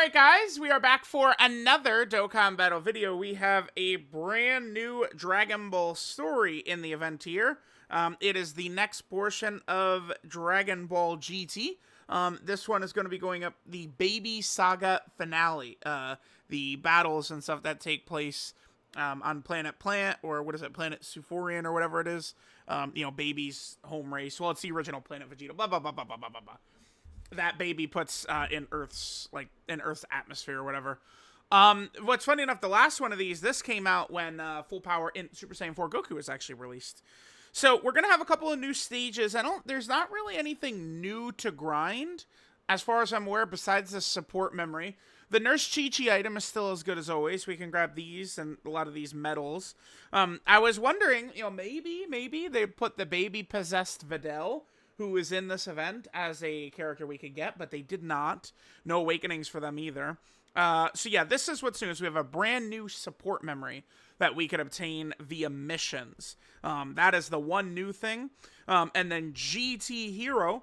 Alright guys, we are back for another Dokkan Battle video. We have a brand new Dragon Ball story in the event here. It is the next portion of Dragon Ball GT. This one is going to be going up the Baby Saga finale. The battles and stuff that take place on Planet Plant, or what is it, Planet Suforian, or whatever it is. Baby's home race. Well, it's the original Planet Vegeta, blah, blah, blah, blah, blah, blah, blah. That baby puts in Earth's atmosphere or whatever. What's funny enough, the last one of these, this came out when Full Power in Super Saiyan 4 Goku was actually released. So we're gonna have a couple of new stages. There's not really anything new to grind, as far as I'm aware, besides the support memory. The Nurse Chi-Chi item is still as good as always. We can grab these and a lot of these medals. I was wondering, maybe they put the baby possessed Videl, who is in this event, as a character we could get, but they did not. No awakenings for them either. So yeah, this is what's new. Is we have a brand new support memory that we could obtain via missions. That is the one new thing. And then GT Hero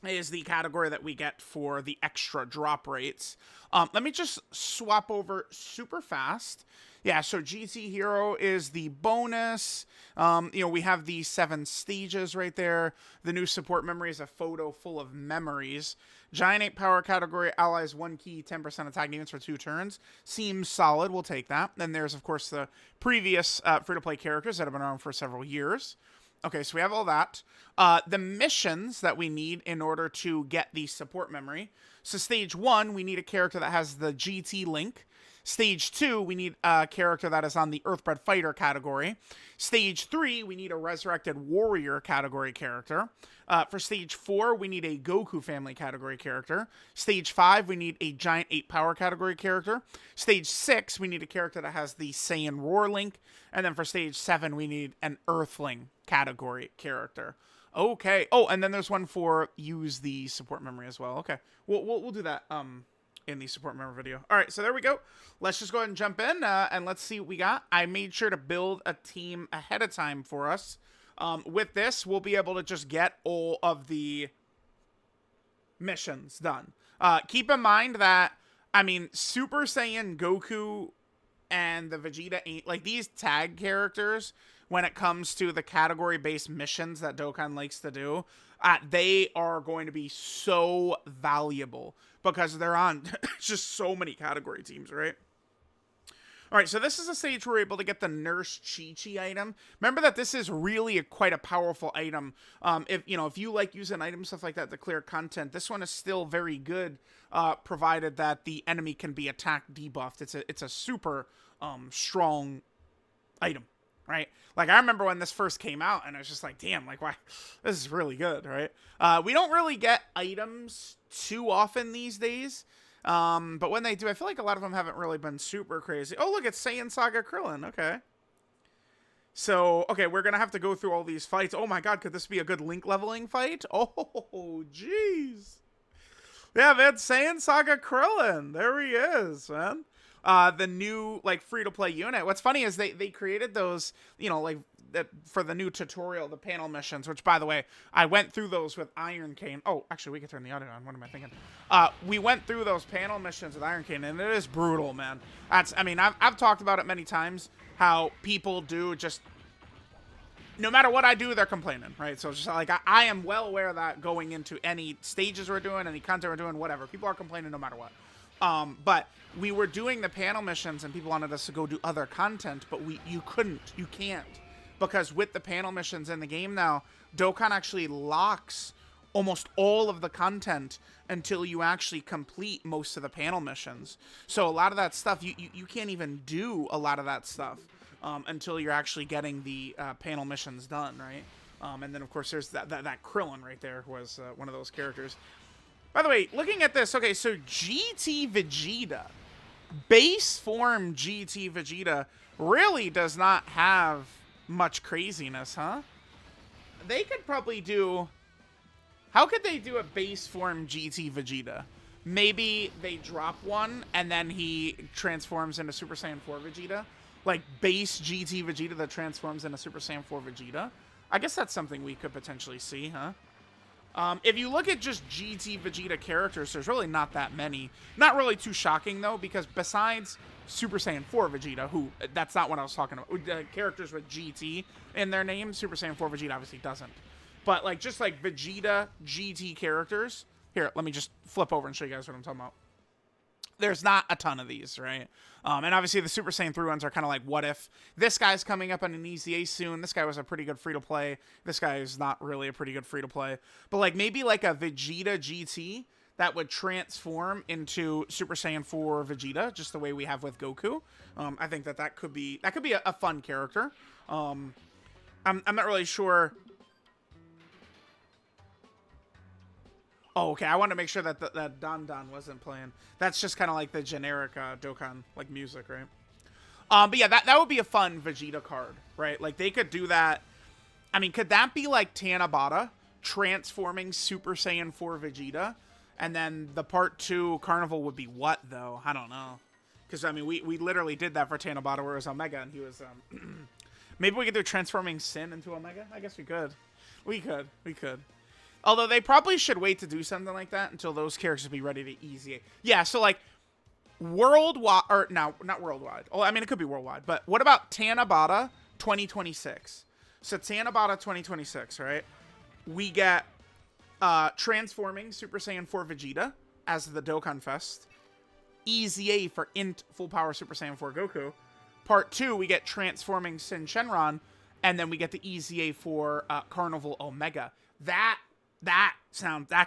is the category that we get for the extra drop rates. Let me just swap over super fast. Yeah, so GT Hero is the bonus. We have the 7 stages right there. The new support memory is a photo full of memories. Giant 8 power category, allies 1 key, 10% attack units for 2 turns. Seems solid, we'll take that. Then there's, of course, the previous free-to-play characters that have been around for several years. Okay, so we have all that. The missions that we need in order to get the support memory. So stage 1, we need a character that has the GT link. Stage 2, we need a character that is on the Earthbred Fighter category. Stage 3, we need a Resurrected Warrior category character. For Stage 4, we need a Goku family category character. Stage 5, we need a Giant 8 power category character. Stage 6, we need a character that has the Saiyan Roar link. And then for Stage 7, we need an Earthling category character. Okay. Oh, and then there's one for use the support memory as well. Okay. We'll do that in the support memory video. All right, so there we go. Let's just go ahead and jump in and let's see what we got. I made sure to build a team ahead of time for us. With this, we'll be able to just get all of the missions done. Keep in mind that, Super Saiyan Goku and the Vegeta ain't, like, these tag characters, when it comes to the category-based missions that Dokkan likes to do, they are going to be so valuable because they're on just so many category teams, right? All right, so this is a stage where we're able to get the Nurse Chi-Chi item. Remember that this is really quite a powerful item. If you like using items, stuff like that, to clear content, this one is still very good, provided that the enemy can be attack debuffed. It's a super strong item. Right? Like, I remember when this first came out, and I was just like, damn, like, why? This is really good, right? We don't really get items too often these days, but when they do, I feel like a lot of them haven't really been super crazy. Oh, look, it's Saiyan Saga Krillin. Okay. So, okay, we're going to have to go through all these fights. Oh, my God, could this be a good link leveling fight? Oh, jeez. Yeah, man, Saiyan Saga Krillin. There he is, man. The new, free-to-play unit. What's funny is they created those, for the new tutorial, the panel missions, which, by the way, I went through those with Iron Cane. Oh, actually, we could turn the audio on. What am I thinking? We went through those panel missions with Iron Cane, and it is brutal, man. I've talked about it many times, how people do just, no matter what I do, they're complaining, right? So it's just like, I am well aware of that going into any stages we're doing, any content we're doing, whatever. People are complaining no matter what. But we were doing the panel missions and people wanted us to go do other content, but you can't. Because with the panel missions in the game now, Dokkan actually locks almost all of the content until you actually complete most of the panel missions. So a lot of that stuff, you can't even do a lot of that stuff until you're actually getting the panel missions done, right? And then, of course, there's that Krillin right there was one of those characters. By the way, looking at this, okay, so GT Vegeta, base form GT Vegeta, really does not have much craziness, huh? They could probably do... How could they do a base form GT Vegeta? Maybe they drop one, and then he transforms into Super Saiyan 4 Vegeta? Like, base GT Vegeta that transforms into Super Saiyan 4 Vegeta? I guess that's something we could potentially see, huh? If you look at just GT Vegeta characters, there's really not that many. Not really too shocking, though, because besides Super Saiyan 4 Vegeta, who, that's not what I was talking about. Characters with GT in their name, Super Saiyan 4 Vegeta obviously doesn't. But, like, just, like, Vegeta GT characters. Here, let me just flip over and show you guys what I'm talking about. There's not a ton of these, right? And obviously the Super Saiyan 3 ones are kind of like, what if? This guy's coming up on an EZA soon. This guy was a pretty good free-to-play. This guy is not really a pretty good free-to-play. But, like, maybe, like, a Vegeta GT that would transform into Super Saiyan 4 Vegeta, just the way we have with Goku. I think that could be a fun character. I'm not really sure. Oh, okay. I want to make sure that that Don Don wasn't playing. That's just kind of like the generic Dokkan like music, right? But yeah, that would be a fun Vegeta card, right? Like they could do that. I mean, could that be like Tanabata transforming Super Saiyan 4 Vegeta, and then the Part 2 Carnival would be what though? I don't know, because I mean we literally did that for Tanabata where it was Omega and he was maybe we could do transforming Sin into Omega. I guess we could. We could. Although they probably should wait to do something like that until those characters be ready to easy. Yeah, so like worldwide, or no, not worldwide. Oh, I mean, it could be worldwide. But what about Tanabata 2026? So Tanabata 2026, right? We get transforming Super Saiyan 4 Vegeta as the Dokkan Fest. EZA for Int Full Power Super Saiyan 4 Goku. Part 2, we get transforming Sin Shenron. And then we get the EZA for Carnival Omega. That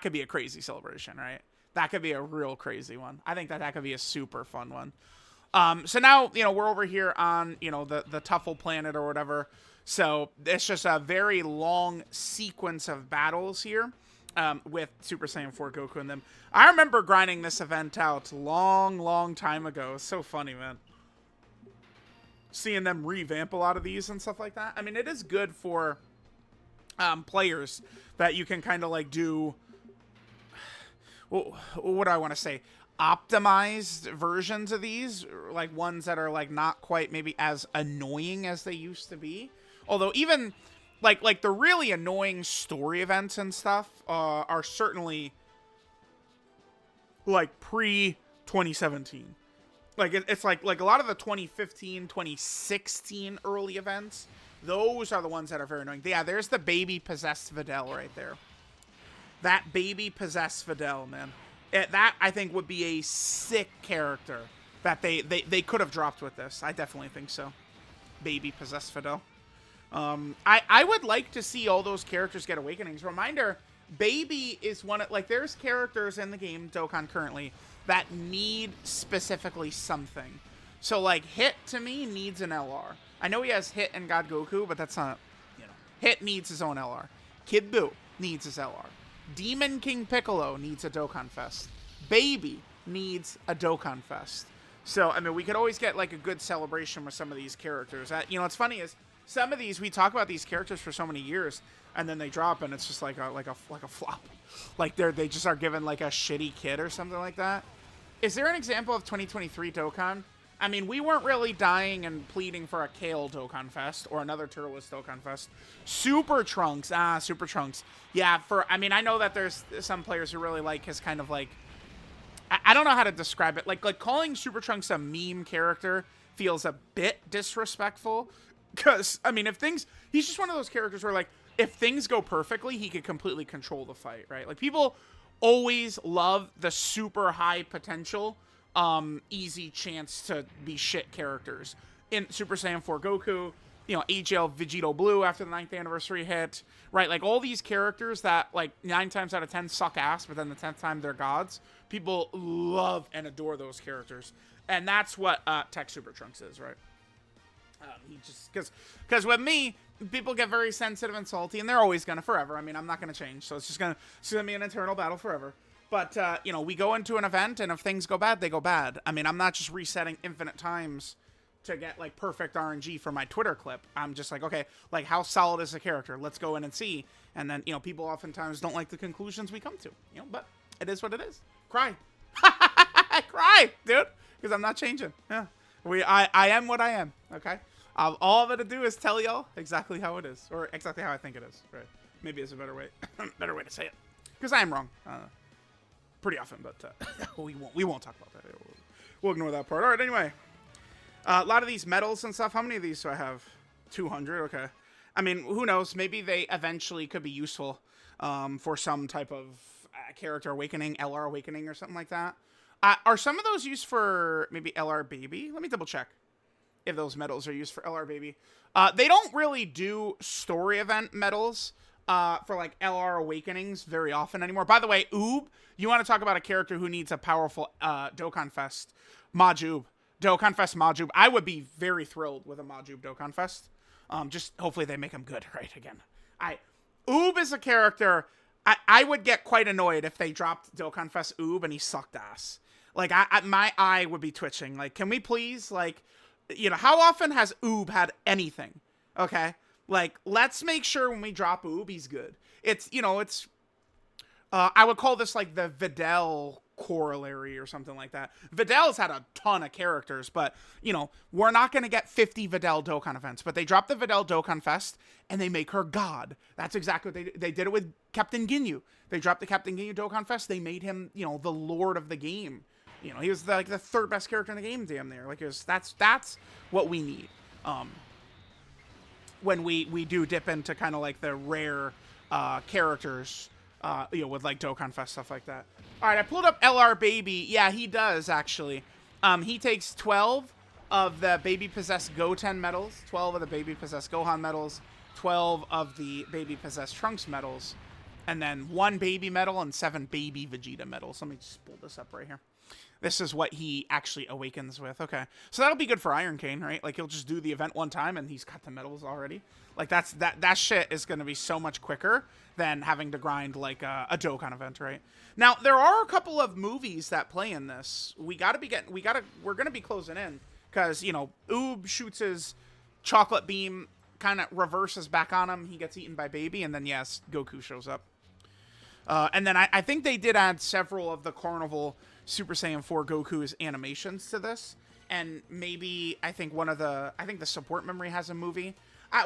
could be a crazy celebration, right? That could be a real crazy one. I think that could be a super fun one. So now, we're over here on, the Tuffle planet or whatever. So it's just a very long sequence of battles here with Super Saiyan 4 Goku and them. I remember grinding this event out long time ago. It's so funny, man. Seeing them revamp a lot of these and stuff like that. I mean, it is good for players that you can kind of like do, what do I want to say, optimized versions of these, like ones that are like not quite maybe as annoying as they used to be. Although even like the really annoying story events and stuff are certainly like pre 2017. Like it's like a lot of the 2015 2016 early events, those are the ones that are very annoying. Yeah, there's the baby possessed Videl right there. That baby possessed Videl, man. That, I think, would be a sick character that they could have dropped with this. I definitely think so. Baby possessed Videl. I would like to see all those characters get awakenings. Reminder, Baby is one of, like, there's characters in the game, Dokkan currently, that need specifically something. So, like, Hit, to me, needs an LR. I know he has Hit and God Goku, but that's not, Hit needs his own LR. Kid Buu needs his LR. Demon King Piccolo needs a Dokkan Fest. Baby needs a Dokkan Fest. So, I mean, we could always get, like, a good celebration with some of these characters. What's funny is, some of these, we talk about these characters for so many years, and then they drop, and it's just like a flop. Like, they just are given, like, a shitty kid or something like that. Is there an example of 2023 Dokkan? I mean, we weren't really dying and pleading for a Kale Dokkan Fest or another Turles Dokkan Fest. Super Trunks. Super Trunks. Yeah, I know that there's some players who really like his kind of, like, I don't know how to describe it. Like calling Super Trunks a meme character feels a bit disrespectful. Because, I mean, he's just one of those characters where, like, if things go perfectly, he could completely control the fight, right? Like, people always love the super high potential, easy chance to be shit characters. In Super Saiyan 4 Goku, AGL Vegito Blue after the 9th anniversary hit, right? Like, all these characters that, like, 9 times out of 10 suck ass, but then the 10th time they're gods. People love and adore those characters. And that's what Tech Super Trunks is, right? He just, because with me, people get very sensitive and salty, and they're always gonna forever. I mean, I'm not gonna change, so it's gonna be an eternal battle forever. But we go into an event, and if things go bad, they go bad. I mean, I'm not just resetting infinite times to get like perfect RNG for my Twitter clip. I'm just like, okay, like how solid is the character? Let's go in and see. And then people oftentimes don't like the conclusions we come to. But it is what it is. Cry, cry, dude, because I'm not changing. Yeah, I am what I am. Okay. All I'm gonna do is tell y'all exactly how it is, or exactly how I think it is. Right? Maybe it's a better way to say it. because I am wrong pretty often, but we won't talk about that. We'll ignore that part. All right, anyway. A lot of these medals and stuff. How many of these do I have? 200. Okay. I mean, who knows? Maybe they eventually could be useful for some type of character awakening, LR awakening, or something like that. Are some of those used for maybe LR Baby? Let me double check if those medals are used for LR Baby. They don't really do story event medals for like LR awakenings very often anymore. By the way, Oob, you want to talk about a character who needs a powerful Dokkan Fest Majub. Dokkan Fest Majub. I would be very thrilled with a Majub Dokkan Fest. Just hopefully they make him good, right? Again, Oob is a character. I would get quite annoyed if they dropped Dokkan Fest Oob and he sucked ass. Like, my eye would be twitching. Like, can we please, like, you know, how often has Oob had anything? Okay? Like, let's make sure when we drop Oob, he's good. It's, you know, it's, I would call this, like, the Videl corollary or something like that. Videl's had a ton of characters, but, you know, we're not going to get 50 Videl Dokkan events. But they dropped the Videl Dokkan Fest, and they make her God. That's exactly what they did it with Captain Ginyu. They dropped the Captain Ginyu Dokkan Fest. They made him, you know, the lord of the game. You know, he was like the third best character in the game, damn near. Like, that's what we need. When we do dip into kind of like the rare characters, you know, with like Dokkan Fest, stuff like that. All right, I pulled up LR Baby. Yeah, he does, actually. He takes 12 of the Baby Possessed Goten medals, 12 of the Baby Possessed Gohan medals, 12 of the Baby Possessed Trunks medals, and then 1 Baby medal and 7 Baby Vegeta medals. Let me just pull this up right here. This is what he actually awakens with. Okay. So that'll be good for Iron Cane, right? Like, he'll just do the event one time and he's got the medals already. Like, that shit is going to be so much quicker than having to grind, like, a Dokkan event, right? Now, there are a couple of movies that play in this. We're going to be closing in because, you know, Oob shoots his chocolate beam, kind of reverses back on him. He gets eaten by Baby, and then, yes, Goku shows up. And then I think they did add several of the Carnival Super Saiyan 4 Goku's animations to this. And maybe, I think the support memory has a movie.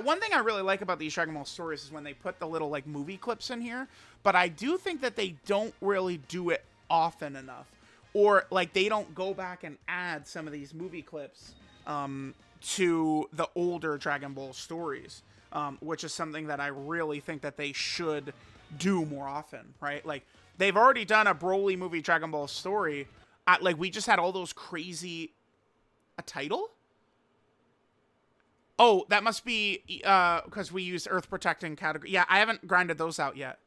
One thing I really like about these Dragon Ball stories is when they put the little, like, movie clips in here. But I do think that they don't really do it often enough. Or, like, they don't go back and add some of these movie clips to the older Dragon Ball stories. Which is something that I really think that they should do more often, right? Like, they've already done a Broly movie Dragon Ball story. Like, we just had all those crazy... A title? Oh, that must be because we used Earth Protecting category. Yeah, I haven't grinded those out yet.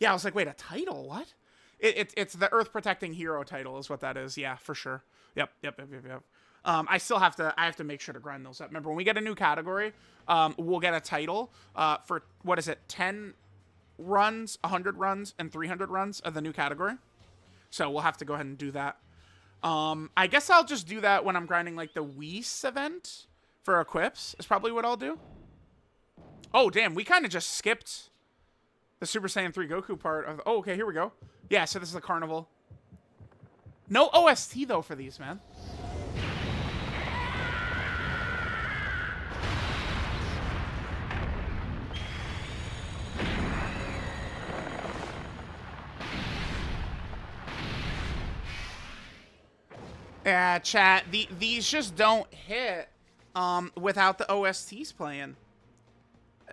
Yeah, I was like, wait, a title? What? It's the Earth Protecting Hero title is what that is. Yeah, for sure. Yep. I have to make sure to grind those up. Remember, when we get a new category, we'll get a title for, what is it, 10 runs, 100 runs, and 300 runs of the new category. So we'll have to go ahead and do that. I guess I'll just do that when I'm grinding, like, the Whis event for equips is probably what I'll do. Oh, damn, we kind of just skipped the Super Saiyan 3 Goku part of... Oh, okay, here we go. Yeah, so this is the Carnival. No OST, though, for these, man. Yeah, chat. These just don't hit without the OSTs playing,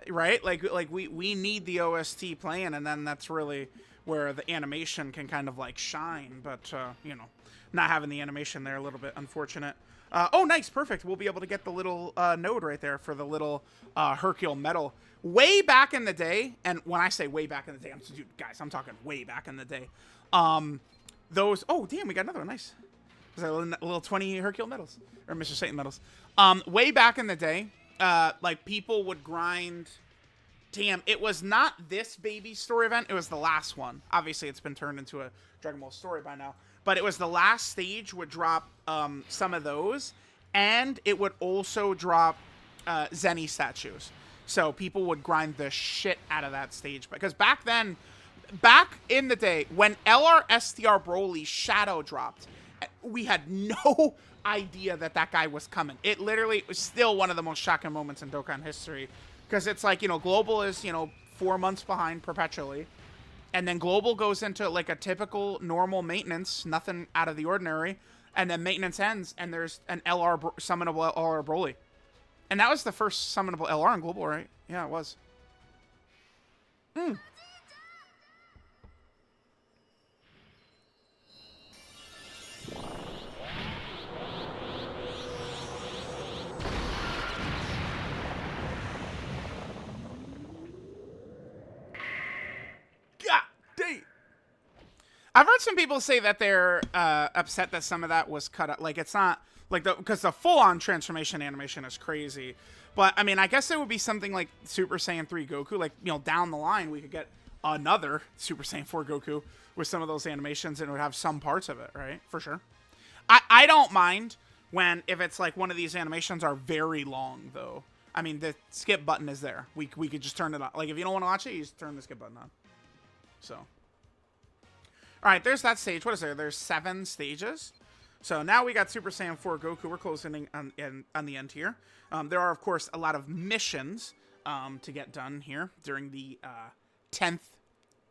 right? Like we need the OST playing, and then that's really where the animation can kind of like shine. But you know, not having the animation there, a little bit unfortunate. Oh, nice, perfect. We'll be able to get the little node right there for the little Hercule medal. Way back in the day, and when I say way back in the day, I'm talking way back in the day. Those. Oh, damn, we got another one. Nice. A little 20 Hercule medals, or Mr. Satan medals. Way back in the day, like, people would grind... Damn, it was not this Baby story event, it was the last one. Obviously, it's been turned into a Dragon Ball story by now. But it was the last stage would drop some of those, and it would also drop Zenny statues. So people would grind the shit out of that stage. Because back then, back in the day, when LRSTR Broly Shadow dropped... We had no idea that guy was coming. It literally was still one of the most shocking moments in Dokkan history. Because it's like, you know, Global is, you know, 4 months behind perpetually. And then global goes into like a typical normal maintenance, nothing out of the ordinary. And then maintenance ends, and there's an summonable LR Broly. And that was the first summonable LR in global, right? Yeah, it was. Hmm. God dang. I've heard some people say that they're upset that some of that was cut out. Like, it's not like because the full-on transformation animation is crazy. But I mean, I guess it would be something like Super Saiyan 3 Goku. Like, you know, down the line we could get another Super Saiyan 4 Goku with some of those animations, and it would have some parts of it, right? For sure. I don't mind if it's like one of these animations are very long though. I mean, the skip button is there. We could just turn it on. Like, if you don't want to watch it, you just turn the skip button on. So. Alright, there's that stage. What is there? There's 7 stages. So now we got Super Saiyan 4 Goku. We're closing on the end here. There are, of course, a lot of missions to get done here during the 10th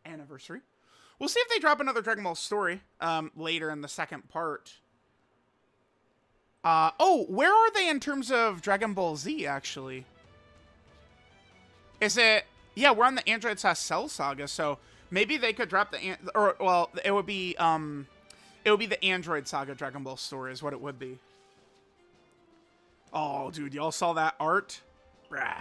anniversary. We'll see if they drop another Dragon Ball story later in the second part. Oh, where are they in terms of Dragon Ball Z, actually? Is it... Yeah, we're on the Android Cell Saga, so... Maybe they could drop it would be the Android Saga Dragon Ball story is what it would be. Oh, dude, y'all saw that art? Brah.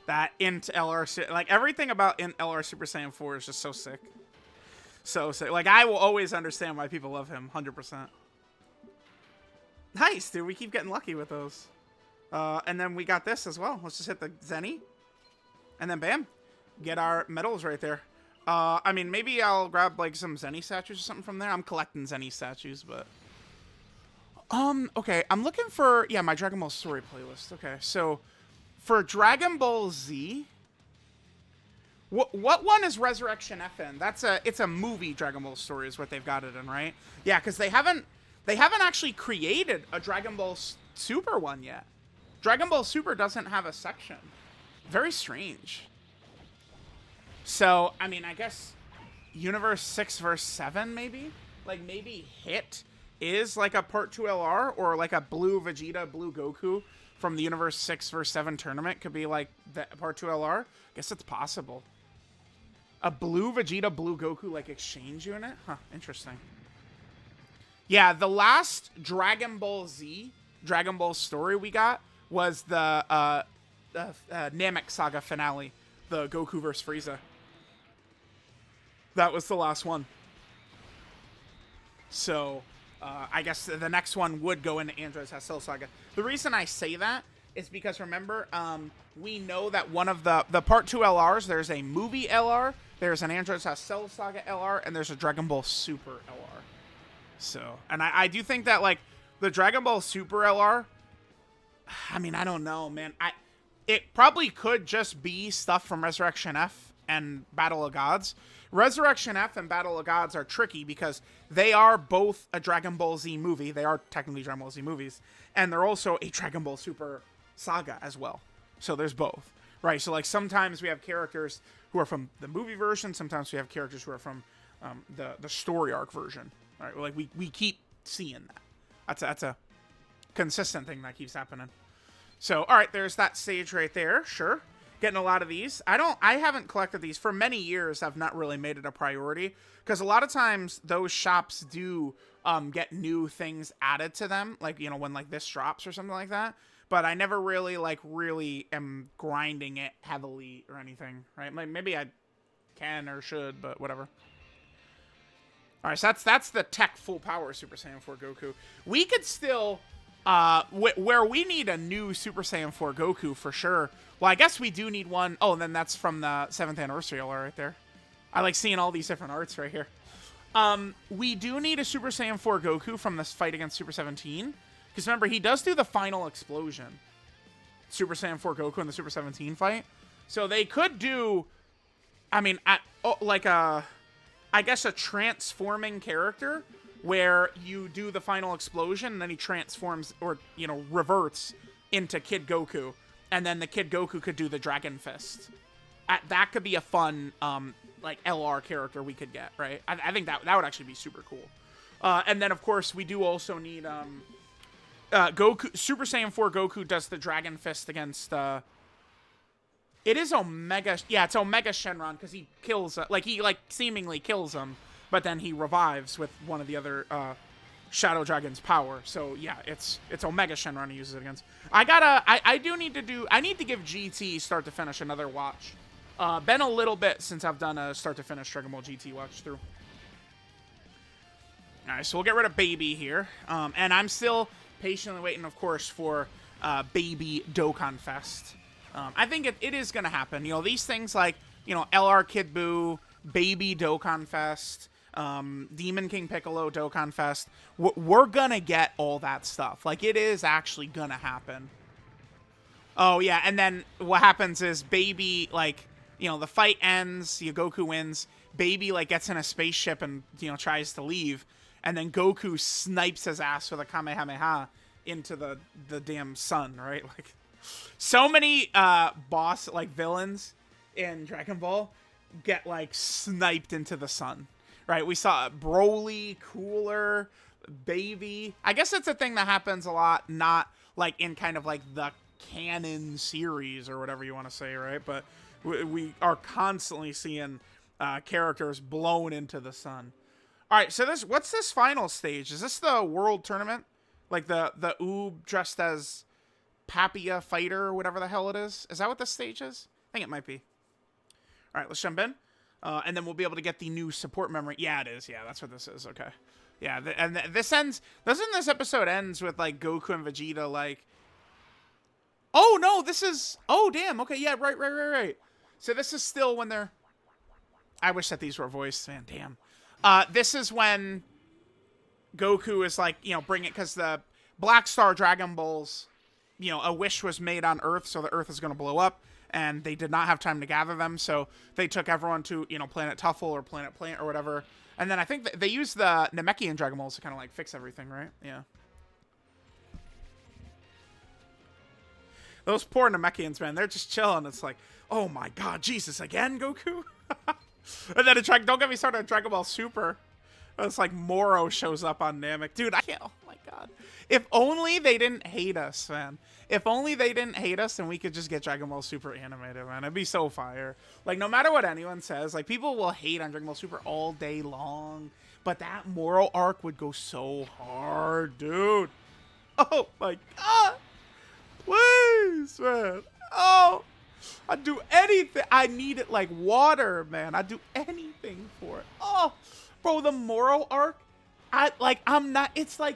That Int LR, like, everything about Int LR Super Saiyan 4 is just so sick. So sick. Like, I will always understand why people love him, 100%. Nice, dude, we keep getting lucky with those. And then we got this as well. Let's just hit the Zenny. And then bam. Get our medals right there. I mean, maybe I'll grab, like, some Zenny statues or something from there. I'm collecting Zenny statues, but... okay. I'm looking for... Yeah, my Dragon Ball story playlist. Okay, so... For Dragon Ball Z... What one is Resurrection F in? It's a movie Dragon Ball story is what they've got it in, right? Yeah, because they haven't actually created a Dragon Ball Super one yet. Dragon Ball Super doesn't have a section. Very strange. So, I mean, I guess Universe 6 vs 7, maybe? Like, maybe Hit is, like, a Part 2 LR, or, like, a Blue Vegeta, Blue Goku from the Universe 6 vs 7 tournament could be, like, the Part 2 LR. I guess it's possible. A Blue Vegeta, Blue Goku, like, exchange unit? Huh, interesting. Yeah, the last Dragon Ball Z, Dragon Ball story we got was the Namek Saga finale, the Goku vs. Frieza. That was the last one. So, I guess the next one would go into Android Cell Saga. The reason I say that is because, remember, we know that one of the Part 2 LRs, there's a movie LR, there's an Android Cell Saga LR, and there's a Dragon Ball Super LR. So, and I do think that, like, the Dragon Ball Super LR, I mean, I don't know, man. It probably could just be stuff from Resurrection F and Battle of Gods. Resurrection F and Battle of Gods are tricky because they are both a Dragon Ball Z movie. They are technically Dragon Ball Z movies. And they're also a Dragon Ball Super saga as well. So there's both. Right, so like sometimes we have characters who are from the movie version. Sometimes we have characters who are from the story arc version. All right, like we keep seeing that. That's a consistent thing that keeps happening. So, all right, there's that stage right there. Sure. Getting a lot of these. I haven't collected these for many years. I've not really made it a priority because a lot of times those shops do get new things added to them, like, you know, when like this drops or something like that. But I never really am grinding it heavily or anything, right? Like maybe I can or should, but whatever. All right, so that's the tech full power Super Saiyan 4 Goku. We could still where we need a new Super Saiyan 4 Goku for sure. Well, I guess we do need one. Oh, and then that's from the 7th anniversary LR right there. I like seeing all these different arts right here. We do need a Super Saiyan 4 Goku from this fight against Super 17. Because remember, he does do the final explosion. Super Saiyan 4 Goku in the Super 17 fight. So they could do, I mean, I guess a transforming character where you do the final explosion and then he transforms or, you know, reverts into Kid Goku. And then the Kid Goku could do the Dragon Fist. That could be a fun like LR character we could get, right? I think that would actually be super cool. And then of course we do also need Goku. Super Saiyan 4 Goku does the Dragon Fist against. It is Omega. Yeah, it's Omega Shenron because he kills. He seemingly kills him, but then he revives with one of the other Shadow Dragon's power. So yeah, it's Omega Shenron he uses it against. I need to give GT start to finish another watch. Been a little bit since I've done a start to finish Dragon Ball GT watch through. All right, so we'll get rid of Baby here, and I'm still patiently waiting, of course, for Baby Dokkan Fest. I think it is going to happen. You know, these things like, you know, LR Kid Buu, Baby Dokkan Fest, Demon King Piccolo Dokkan Fest. We're going to get all that stuff. Like, it is actually going to happen. Oh, yeah, and then what happens is Baby, like, you know, the fight ends, Goku wins, Baby, like, gets in a spaceship and, you know, tries to leave, and then Goku snipes his ass with a Kamehameha into the damn sun, right? Like, so many villains in Dragon Ball get like sniped into the sun, right? We saw Broly, Cooler, Baby. I guess it's a thing that happens a lot, not like in kind of like the canon series or whatever you want to say, right? But we are constantly seeing characters blown into the sun. All right, so what's this final stage? Is this the World Tournament? Like the Oob dressed as Papia Fighter or whatever the hell it is? Is that what this stage is? I think it might be. All right, let's jump in. And then we'll be able to get the new support memory. Yeah, it is. Yeah, that's what this is. Okay. Yeah, and this ends... Doesn't this episode ends with, like, Goku and Vegeta, like... Oh, no, this is... Oh, damn. Okay, yeah, right. So this is still when they're... I wish that these were voiced. Man, damn. This is when Goku is, like, you know, bring it... Because the Black Star Dragon Balls... You know, a wish was made on Earth, so the Earth is going to blow up, and they did not have time to gather them, so they took everyone to, you know, Planet Tuffle or Planet Plant or whatever, and then I think they used the Namekian Dragon Balls to kind of, like, fix everything, right? Yeah. Those poor Namekians, man, they're just chilling. It's like, oh my god, Jesus, again, Goku? And then don't get me started on Dragon Ball Super. It's like Moro shows up on Namek. Dude, I can't, oh my god. If only they didn't hate us, man. If only they didn't hate us and we could just get Dragon Ball Super animated, man. It'd be so fire. Like, no matter what anyone says, like, people will hate on Dragon Ball Super all day long. But that Moro arc would go so hard, dude. Oh my god. Please, man. Oh, I'd do anything. I need it like water, man. I'd do anything for it. Oh, bro, the Moro arc, I'm not, it's like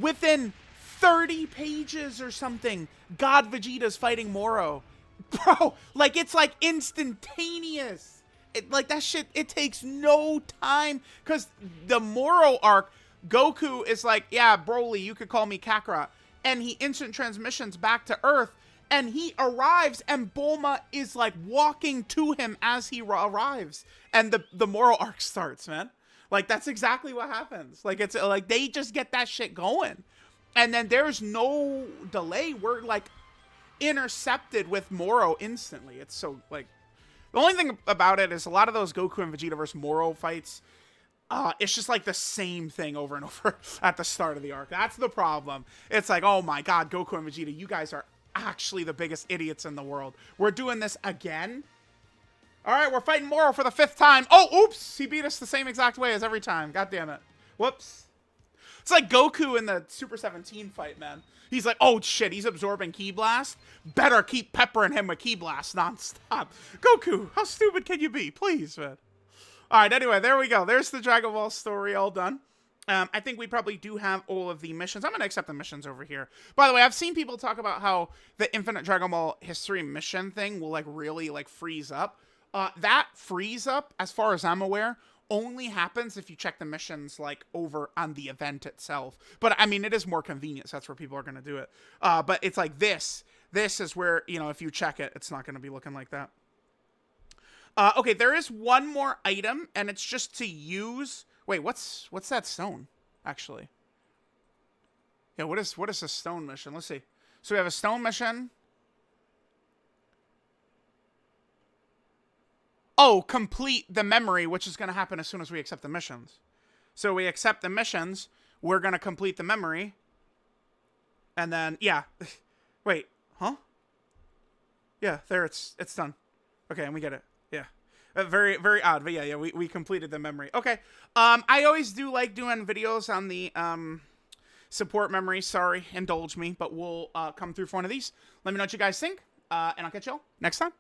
within 30 pages or something, God Vegeta's fighting Moro. Bro, like, it's like instantaneous. Like, that shit, it takes no time. Because the Moro arc, Goku is like, yeah, Broly, you could call me Kakarot. And he instant transmissions back to Earth. And he arrives, and Bulma is, like, walking to him as he arrives. And the Moro arc starts, man. Like, that's exactly what happens. Like, it's, like, they just get that shit going. And then there's no delay. We're, like, intercepted with Moro instantly. It's so, like... The only thing about it is a lot of those Goku and Vegeta versus Moro fights, it's just, like, the same thing over and over at the start of the arc. That's the problem. It's like, oh, my God, Goku and Vegeta, you guys are actually the biggest idiots in the world. We're doing this again? All right, we're fighting Moro for the 5th time. Oh, oops! He beat us the same exact way as every time. God damn it. Whoops. It's like Goku in the Super 17 fight, man. He's like, oh, shit, he's absorbing Ki Blast. Better keep peppering him with Ki Blast nonstop. Goku, how stupid can you be? Please, man. All right, anyway, there we go. There's the Dragon Ball story all done. I think we probably do have all of the missions. I'm going to accept the missions over here. By the way, I've seen people talk about how the Infinite Dragon Ball History mission thing will, like, really, like, freeze up. That freeze up, as far as I'm aware, only happens if you check the missions, like, over on the event itself. But, I mean, it is more convenient, so that's where people are going to do it. But it's like this. This is where, you know, if you check it, it's not going to be looking like that. Okay, there is one more item, and it's just to use... Wait, what's that stone, actually? Yeah, what is a stone mission? Let's see. So we have a stone mission. Oh, complete the memory, which is going to happen as soon as we accept the missions. So we accept the missions, we're going to complete the memory. And then, yeah. Wait, huh? Yeah, there, it's done. Okay, and we get it. Yeah. Very, very odd, but yeah, we completed the memory. Okay. I always do like doing videos on the, support memory. Sorry, indulge me, but we'll, come through for one of these. Let me know what you guys think, and I'll catch y'all next time.